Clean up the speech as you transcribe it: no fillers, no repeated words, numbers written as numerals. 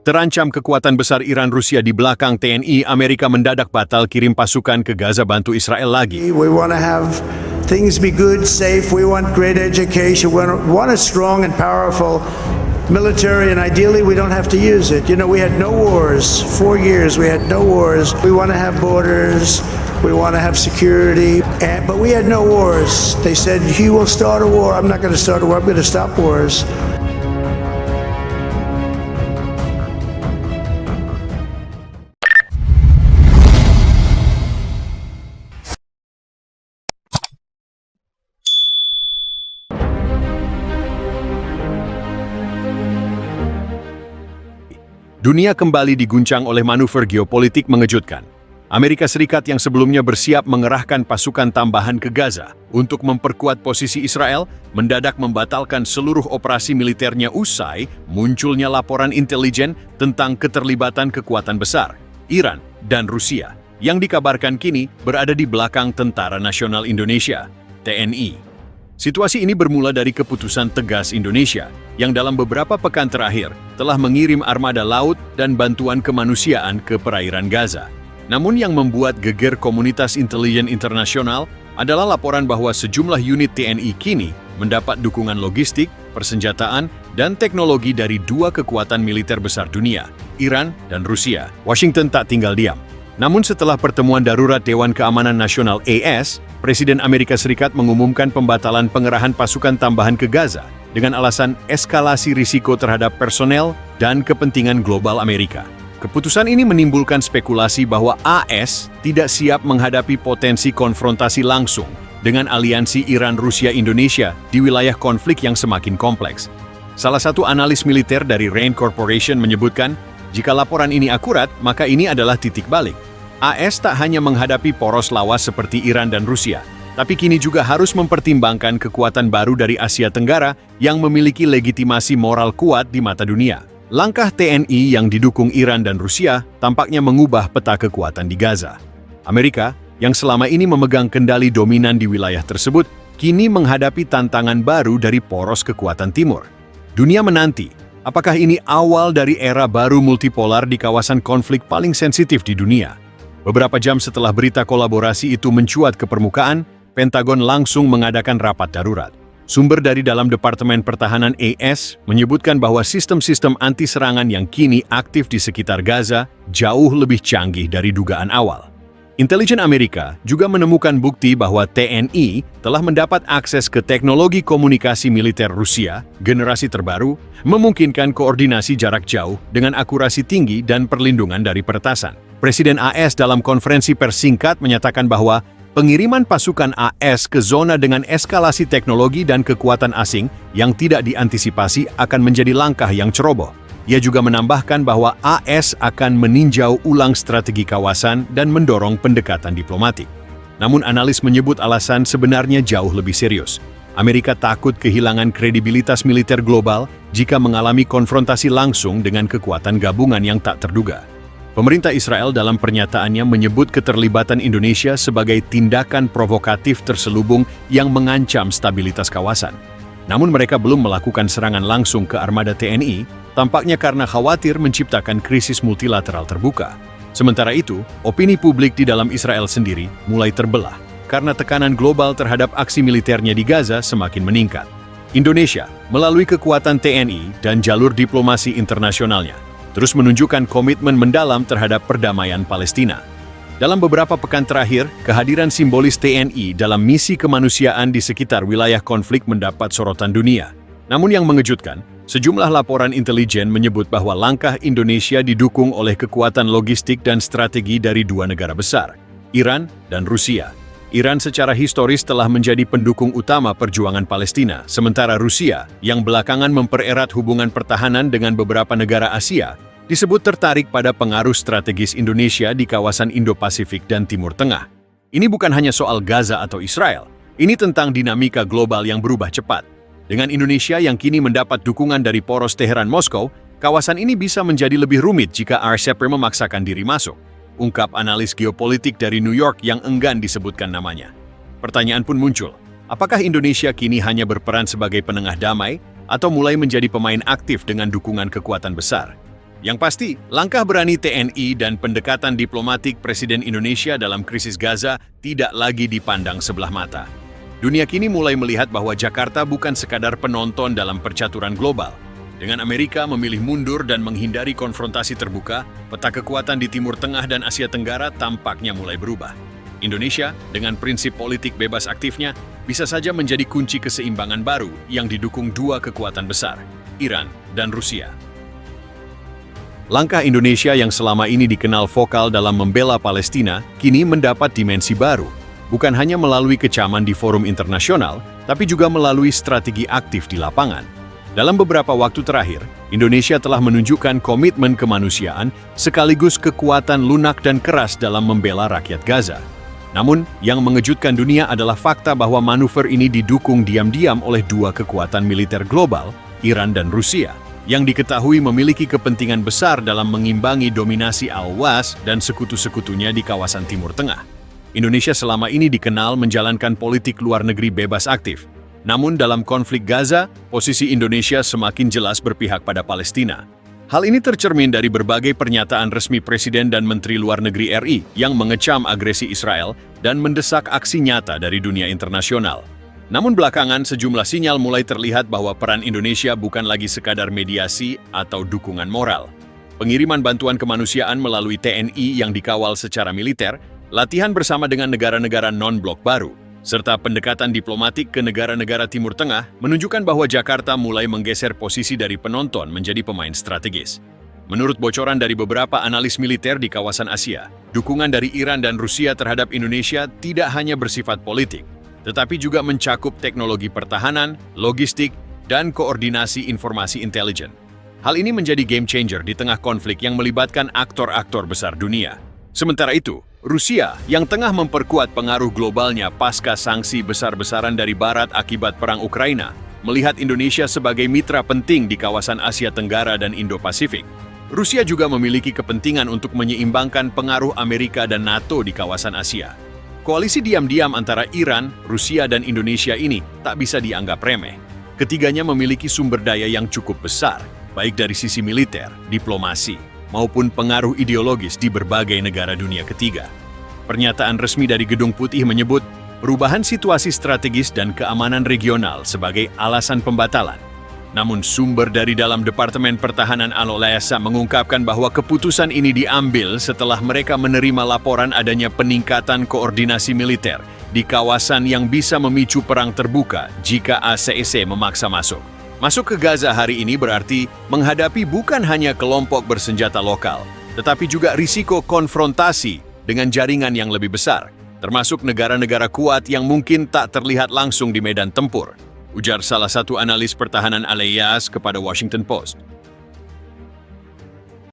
Terancam kekuatan besar Iran-Rusia di belakang TNI, Amerika mendadak batal kirim pasukan ke Gaza bantu Israel lagi. We want to have things be good, safe. We want great education. We want a strong and powerful military, and ideally we don't have to use it. You know, we had no wars. 4 years we had no wars. We want to have borders. We want to have security. But we had no wars. They said, he will start a war. I'm not going to start a war. I'm going to stop wars. Dunia kembali diguncang oleh manuver geopolitik mengejutkan. Amerika Serikat yang sebelumnya bersiap mengerahkan pasukan tambahan ke Gaza untuk memperkuat posisi Israel, mendadak membatalkan seluruh operasi militernya usai munculnya laporan intelijen tentang keterlibatan kekuatan besar, Iran dan Rusia, yang dikabarkan kini berada di belakang Tentara Nasional Indonesia, TNI. Situasi ini bermula dari keputusan tegas Indonesia yang dalam beberapa pekan terakhir telah mengirim armada laut dan bantuan kemanusiaan ke perairan Gaza. Namun yang membuat geger komunitas intelijen internasional adalah laporan bahwa sejumlah unit TNI kini mendapat dukungan logistik, persenjataan, dan teknologi dari dua kekuatan militer besar dunia, Iran dan Rusia. Washington tak tinggal diam. Namun setelah pertemuan darurat Dewan Keamanan Nasional AS, Presiden Amerika Serikat mengumumkan pembatalan pengerahan pasukan tambahan ke Gaza dengan alasan eskalasi risiko terhadap personel dan kepentingan global Amerika. Keputusan ini menimbulkan spekulasi bahwa AS tidak siap menghadapi potensi konfrontasi langsung dengan aliansi Iran-Rusia-Indonesia di wilayah konflik yang semakin kompleks. Salah satu analis militer dari Rain Corporation menyebutkan, jika laporan ini akurat, maka ini adalah titik balik. AS tak hanya menghadapi poros lawas seperti Iran dan Rusia, tapi kini juga harus mempertimbangkan kekuatan baru dari Asia Tenggara yang memiliki legitimasi moral kuat di mata dunia. Langkah TNI yang didukung Iran dan Rusia tampaknya mengubah peta kekuatan di Gaza. Amerika, yang selama ini memegang kendali dominan di wilayah tersebut, kini menghadapi tantangan baru dari poros kekuatan timur. Dunia menanti, apakah ini awal dari era baru multipolar di kawasan konflik paling sensitif di dunia? Beberapa jam setelah berita kolaborasi itu mencuat ke permukaan, Pentagon langsung mengadakan rapat darurat. Sumber dari dalam Departemen Pertahanan AS menyebutkan bahwa sistem-sistem anti-serangan yang kini aktif di sekitar Gaza jauh lebih canggih dari dugaan awal. Intelijen Amerika juga menemukan bukti bahwa TNI telah mendapat akses ke teknologi komunikasi militer Rusia, generasi terbaru, memungkinkan koordinasi jarak jauh dengan akurasi tinggi dan perlindungan dari peretasan. Presiden AS dalam konferensi pers singkat menyatakan bahwa pengiriman pasukan AS ke zona dengan eskalasi teknologi dan kekuatan asing yang tidak diantisipasi akan menjadi langkah yang ceroboh. Ia juga menambahkan bahwa AS akan meninjau ulang strategi kawasan dan mendorong pendekatan diplomatik. Namun analis menyebut alasan sebenarnya jauh lebih serius. Amerika takut kehilangan kredibilitas militer global jika mengalami konfrontasi langsung dengan kekuatan gabungan yang tak terduga. Pemerintah Israel dalam pernyataannya menyebut keterlibatan Indonesia sebagai tindakan provokatif terselubung yang mengancam stabilitas kawasan. Namun mereka belum melakukan serangan langsung ke armada TNI, tampaknya karena khawatir menciptakan krisis multilateral terbuka. Sementara itu, opini publik di dalam Israel sendiri mulai terbelah karena tekanan global terhadap aksi militernya di Gaza semakin meningkat. Indonesia, melalui kekuatan TNI dan jalur diplomasi internasionalnya, terus menunjukkan komitmen mendalam terhadap perdamaian Palestina. Dalam beberapa pekan terakhir, kehadiran simbolis TNI dalam misi kemanusiaan di sekitar wilayah konflik mendapat sorotan dunia. Namun yang mengejutkan, sejumlah laporan intelijen menyebut bahwa langkah Indonesia didukung oleh kekuatan logistik dan strategi dari dua negara besar, Iran dan Rusia. Iran secara historis telah menjadi pendukung utama perjuangan Palestina, sementara Rusia, yang belakangan mempererat hubungan pertahanan dengan beberapa negara Asia, disebut tertarik pada pengaruh strategis Indonesia di kawasan Indo-Pasifik dan Timur Tengah. Ini bukan hanya soal Gaza atau Israel, ini tentang dinamika global yang berubah cepat. Dengan Indonesia yang kini mendapat dukungan dari poros Teheran-Moskow, kawasan ini bisa menjadi lebih rumit jika RCEP memaksakan diri masuk. Ungkap analis geopolitik dari New York yang enggan disebutkan namanya. Pertanyaan pun muncul, apakah Indonesia kini hanya berperan sebagai penengah damai atau mulai menjadi pemain aktif dengan dukungan kekuatan besar? Yang pasti, langkah berani TNI dan pendekatan diplomatik Presiden Indonesia dalam krisis Gaza tidak lagi dipandang sebelah mata. Dunia kini mulai melihat bahwa Jakarta bukan sekadar penonton dalam percaturan global. Dengan Amerika memilih mundur dan menghindari konfrontasi terbuka, peta kekuatan di Timur Tengah dan Asia Tenggara tampaknya mulai berubah. Indonesia, dengan prinsip politik bebas aktifnya, bisa saja menjadi kunci keseimbangan baru yang didukung dua kekuatan besar, Iran dan Rusia. Langkah Indonesia yang selama ini dikenal vokal dalam membela Palestina, kini mendapat dimensi baru, bukan hanya melalui kecaman di forum internasional, tapi juga melalui strategi aktif di lapangan. Dalam beberapa waktu terakhir, Indonesia telah menunjukkan komitmen kemanusiaan sekaligus kekuatan lunak dan keras dalam membela rakyat Gaza. Namun, yang mengejutkan dunia adalah fakta bahwa manuver ini didukung diam-diam oleh dua kekuatan militer global, Iran dan Rusia, yang diketahui memiliki kepentingan besar dalam mengimbangi dominasi Al-Was dan sekutu-sekutunya di kawasan Timur Tengah. Indonesia selama ini dikenal menjalankan politik luar negeri bebas aktif. Namun dalam konflik Gaza, posisi Indonesia semakin jelas berpihak pada Palestina. Hal ini tercermin dari berbagai pernyataan resmi Presiden dan Menteri Luar Negeri RI yang mengecam agresi Israel dan mendesak aksi nyata dari dunia internasional. Namun belakangan sejumlah sinyal mulai terlihat bahwa peran Indonesia bukan lagi sekadar mediasi atau dukungan moral. Pengiriman bantuan kemanusiaan melalui TNI yang dikawal secara militer, latihan bersama dengan negara-negara non-blok baru, serta pendekatan diplomatik ke negara-negara Timur Tengah menunjukkan bahwa Jakarta mulai menggeser posisi dari penonton menjadi pemain strategis. Menurut bocoran dari beberapa analis militer di kawasan Asia, dukungan dari Iran dan Rusia terhadap Indonesia tidak hanya bersifat politik, tetapi juga mencakup teknologi pertahanan, logistik, dan koordinasi informasi intelijen. Hal ini menjadi game changer di tengah konflik yang melibatkan aktor-aktor besar dunia. Sementara itu, Rusia yang tengah memperkuat pengaruh globalnya pasca sanksi besar-besaran dari Barat akibat perang Ukraina, melihat Indonesia sebagai mitra penting di kawasan Asia Tenggara dan Indo-Pasifik. Rusia juga memiliki kepentingan untuk menyeimbangkan pengaruh Amerika dan NATO di kawasan Asia. Koalisi diam-diam antara Iran, Rusia, dan Indonesia ini tak bisa dianggap remeh. Ketiganya memiliki sumber daya yang cukup besar, baik dari sisi militer, diplomasi, maupun pengaruh ideologis di berbagai negara dunia ketiga. Pernyataan resmi dari Gedung Putih menyebut perubahan situasi strategis dan keamanan regional sebagai alasan pembatalan. Namun sumber dari dalam Departemen Pertahanan Al-Olayasa mengungkapkan bahwa keputusan ini diambil setelah mereka menerima laporan adanya peningkatan koordinasi militer di kawasan yang bisa memicu perang terbuka jika ACC memaksa masuk. Masuk ke Gaza hari ini berarti menghadapi bukan hanya kelompok bersenjata lokal, tetapi juga risiko konfrontasi dengan jaringan yang lebih besar, termasuk negara-negara kuat yang mungkin tak terlihat langsung di medan tempur, ujar salah satu analis pertahanan Al-Olayasa kepada Washington Post.